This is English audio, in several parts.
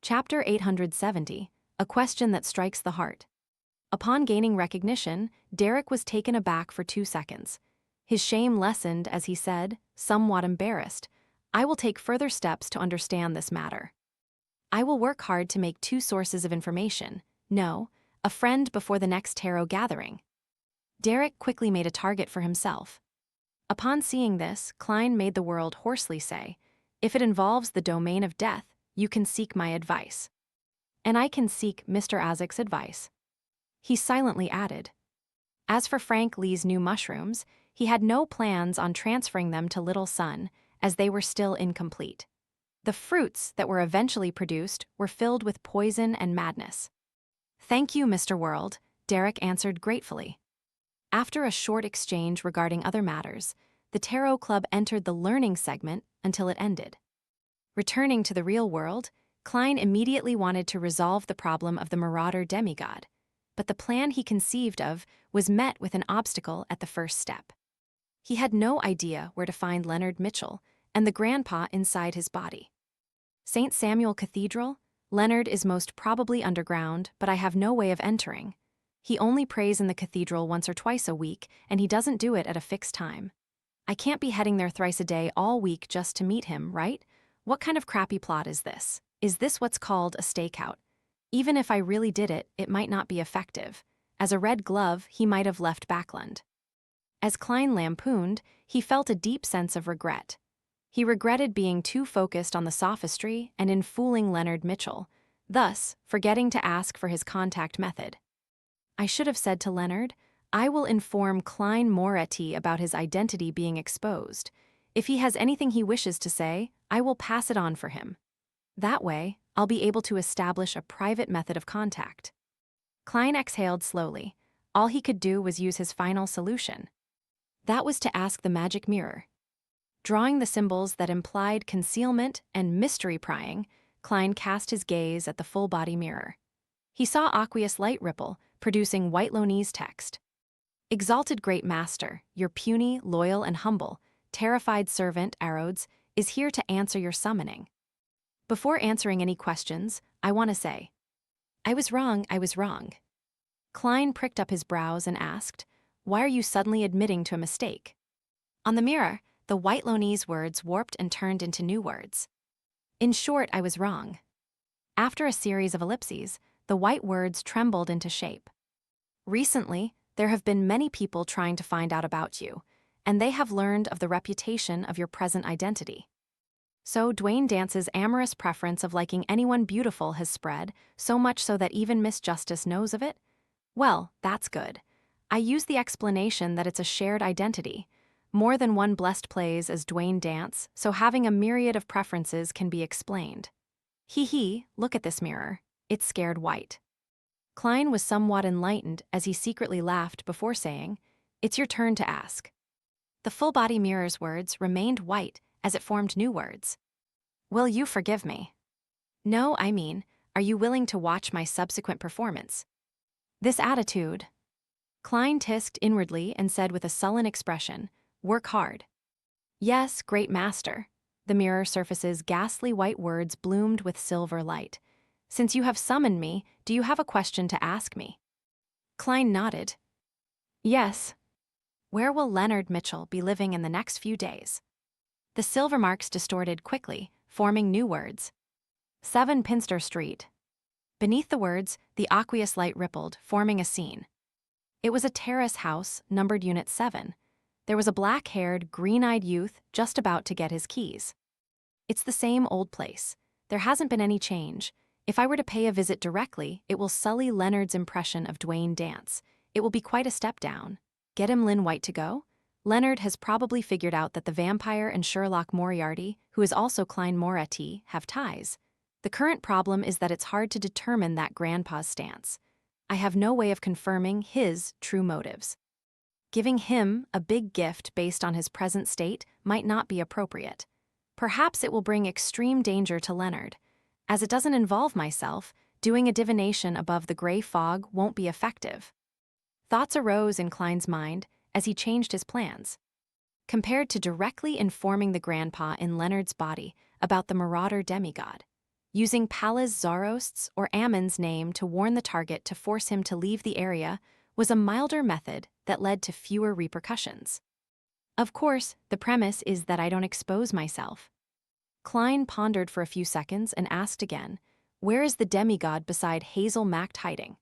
Chapter 870, A Question That Strikes the Heart. Upon gaining recognition, Derek was taken aback for 2 seconds. His shame lessened as he said, somewhat embarrassed, "I will take further steps to understand this matter. I will work hard to make 2 sources of information. No, a friend before the next tarot gathering." Derek quickly made a target for himself. Upon seeing this, Klein made the world hoarsely say, "If it involves the domain of death, you can seek my advice. And I can seek Mr. Isaac's advice." He silently added, as for Frank Lee's new mushrooms, he had no plans on transferring them to Little Sun, as they were still incomplete. The fruits that were eventually produced were filled with poison and madness. "Thank you, Mr. World," Derek answered gratefully. After a short exchange regarding other matters, the Tarot Club entered the learning segment until it ended. Returning to the real world, Klein immediately wanted to resolve the problem of the marauder demigod, but the plan he conceived of was met with an obstacle at the first step. He had no idea where to find Leonard Mitchell and the grandpa inside his body. St. Samuel Cathedral? Leonard is most probably underground, but I have no way of entering. He only prays in the cathedral once or twice a week, and he doesn't do it at a fixed time. I can't be heading there thrice a day all week just to meet him, right? What kind of crappy plot is this? Is this what's called a stakeout? Even if I really did it, it might not be effective. As a red glove, he might have left Backlund. As Klein lampooned, he felt a deep sense of regret. He regretted being too focused on the sophistry and in fooling Leonard Mitchell, thus forgetting to ask for his contact method. I should have said to Leonard, "I will inform Klein Moretti about his identity being exposed. If he has anything he wishes to say, I will pass it on for him. That way, I'll be able to establish a private method of contact." Klein exhaled slowly. All he could do was use his final solution. That was to ask the magic mirror. Drawing the symbols that implied concealment and mystery prying, Klein cast his gaze at the full-body mirror. He saw aqueous light ripple, producing White Lonese text. "Exalted Great Master, your puny, loyal, and humble, terrified servant, Arodes, is here to answer your summoning. Before answering any questions, I want to say, I was wrong. Klein pricked up his brows and asked, "Why are you suddenly admitting to a mistake?" On the mirror, the White Lonese words warped and turned into new words. "In short, I was wrong." After a series of ellipses, the white words trembled into shape. "Recently, there have been many people trying to find out about you, and they have learned of the reputation of your present identity. So Dwayne Dance's amorous preference of liking anyone beautiful has spread, so much so that even Miss Justice knows of it? Well, that's good. I use the explanation that it's a shared identity. More than one blessed plays as Dwayne Dance, so having a myriad of preferences can be explained. Hee, look at this mirror. It's scared white." Klein was somewhat enlightened as he secretly laughed before saying, "It's your turn to ask." The full-body mirror's words remained white as it formed new words. "Will you forgive me?" "No, I mean, are you willing to watch my subsequent performance?" This attitude, Klein tisked inwardly and said with a sullen expression, "Work hard." "Yes, great master." The mirror surface's ghastly white words bloomed with silver light. "Since you have summoned me, do you have a question to ask me?" Klein nodded. "Yes. Where will Leonard Mitchell be living in the next few days?" The silver marks distorted quickly, forming new words. 7 Pinster Street. Beneath the words, the aqueous light rippled, forming a scene. It was a terrace house, numbered Unit 7. There was a black-haired, green-eyed youth just about to get his keys. "It's the same old place. There hasn't been any change. If I were to pay a visit directly, it will sully Leonard's impression of Dwayne Dance. It will be quite a step down. Get him Lynn White to go? Leonard has probably figured out that the vampire and Sherlock Moriarty, who is also Klein Moretti, have ties. The current problem is that it's hard to determine that grandpa's stance. I have no way of confirming his true motives. Giving him a big gift based on his present state might not be appropriate. Perhaps it will bring extreme danger to Leonard. As it doesn't involve myself, doing a divination above the gray fog won't be effective." Thoughts arose in Klein's mind as he changed his plans. Compared to directly informing the grandpa in Leonard's body about the marauder demigod, Using Pallas Zarost's or Ammon's name to warn the target to force him to leave the area was a milder method that led to fewer repercussions. Of course, the premise is that I don't expose myself. Klein pondered for a few seconds and asked again, where is the demigod beside Hazel Macht hiding?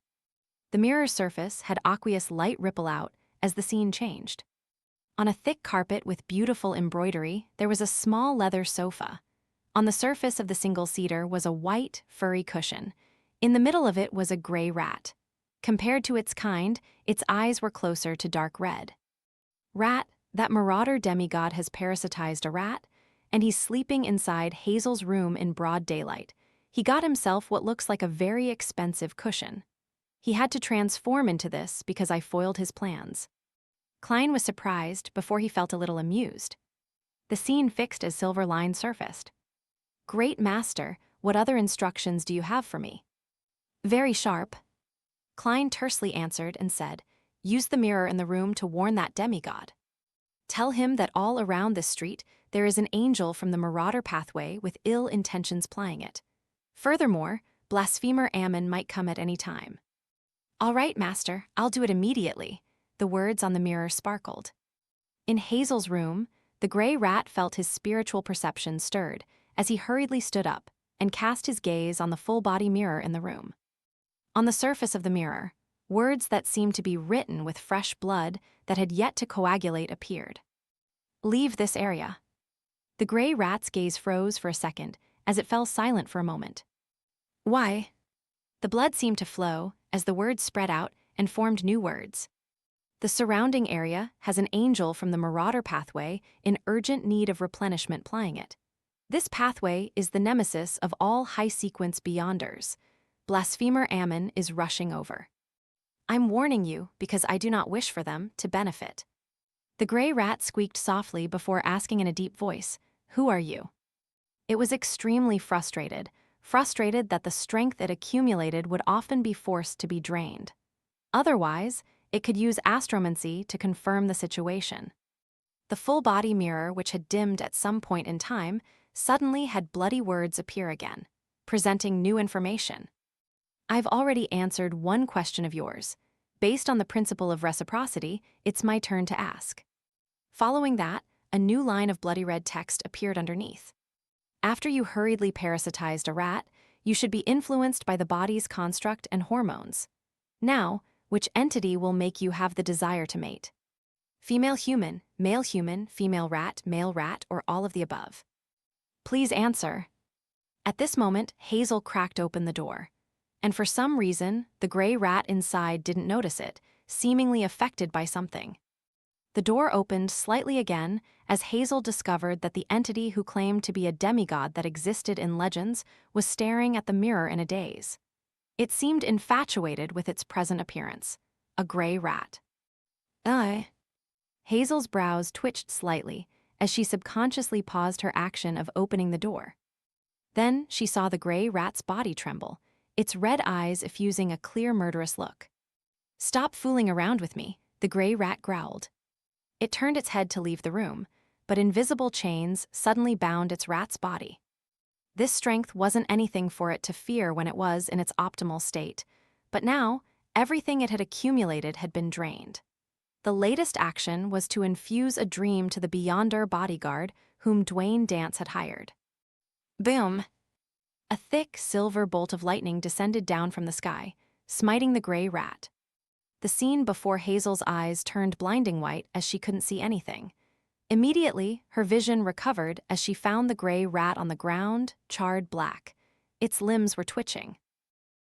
The mirror's surface had aqueous light ripple out as the scene changed. On a thick carpet with beautiful embroidery, there was a small leather sofa. On the surface of the single-seater was a white, furry cushion. In the middle of it was a gray rat. Compared to its kind, its eyes were closer to dark red. Rat, that marauder demigod has parasitized a rat, and he's sleeping inside Hazel's room in broad daylight. He got himself what looks like a very expensive cushion. He had to transform into this because I foiled his plans. Klein was surprised before he felt a little amused. The scene fixed as Silverline surfaced. Great master, what other instructions do you have for me? Very sharp. Klein tersely answered and said, use the mirror in the room to warn that demigod. Tell him that all around this street there is an angel from the marauder pathway with ill intentions plying it. Furthermore, blasphemer Ammon might come at any time. All right, master, I'll do it immediately. The words on the mirror sparkled. In Hazel's room, the gray rat felt his spiritual perception stirred as he hurriedly stood up and cast his gaze on the full-body mirror in the room. On the surface of the mirror, words that seemed to be written with fresh blood that had yet to coagulate appeared. Leave this area. The gray rat's gaze froze for a second as it fell silent for a moment. Why? The blood seemed to flow as the words spread out and formed new words. The surrounding area has an angel from the marauder pathway in urgent need of replenishment plying it. This pathway is the nemesis of all high-sequence beyonders. Blasphemer Ammon is rushing over. I'm warning you because I do not wish for them to benefit. The gray rat squeaked softly before asking in a deep voice, who are you? It was extremely frustrated that the strength it accumulated would often be forced to be drained. Otherwise, it could use astromancy to confirm the situation. The full-body mirror, which had dimmed at some point in time, suddenly had bloody words appear again, presenting new information. I've already answered one question of yours. Based on the principle of reciprocity, it's my turn to ask. Following that, a new line of bloody red text appeared underneath. After you hurriedly parasitized a rat, you should be influenced by the body's construct and hormones. Now, which entity will make you have the desire to mate? Female human, female rat, male rat, or all of the above? Please answer. At this moment, Hazel cracked open the door. And for some reason, the gray rat inside didn't notice it, seemingly affected by something. The door opened slightly again as Hazel discovered that the entity who claimed to be a demigod that existed in legends was staring at the mirror in a daze. It seemed infatuated with its present appearance, a gray rat. Hazel's brows twitched slightly as she subconsciously paused her action of opening the door. Then she saw the gray rat's body tremble, its red eyes effusing a clear murderous look. Stop fooling around with me, the gray rat growled. It turned its head to leave the room, but invisible chains suddenly bound its rat's body. This strength wasn't anything for it to fear when it was in its optimal state, but now, everything it had accumulated had been drained. The latest action was to infuse a dream to the Beyonder bodyguard whom Dwayne Dance had hired. Boom! A thick, silver bolt of lightning descended down from the sky, smiting the gray rat. The scene before Hazel's eyes turned blinding white as she couldn't see anything. Immediately, her vision recovered as she found the gray rat on the ground, charred black. Its limbs were twitching.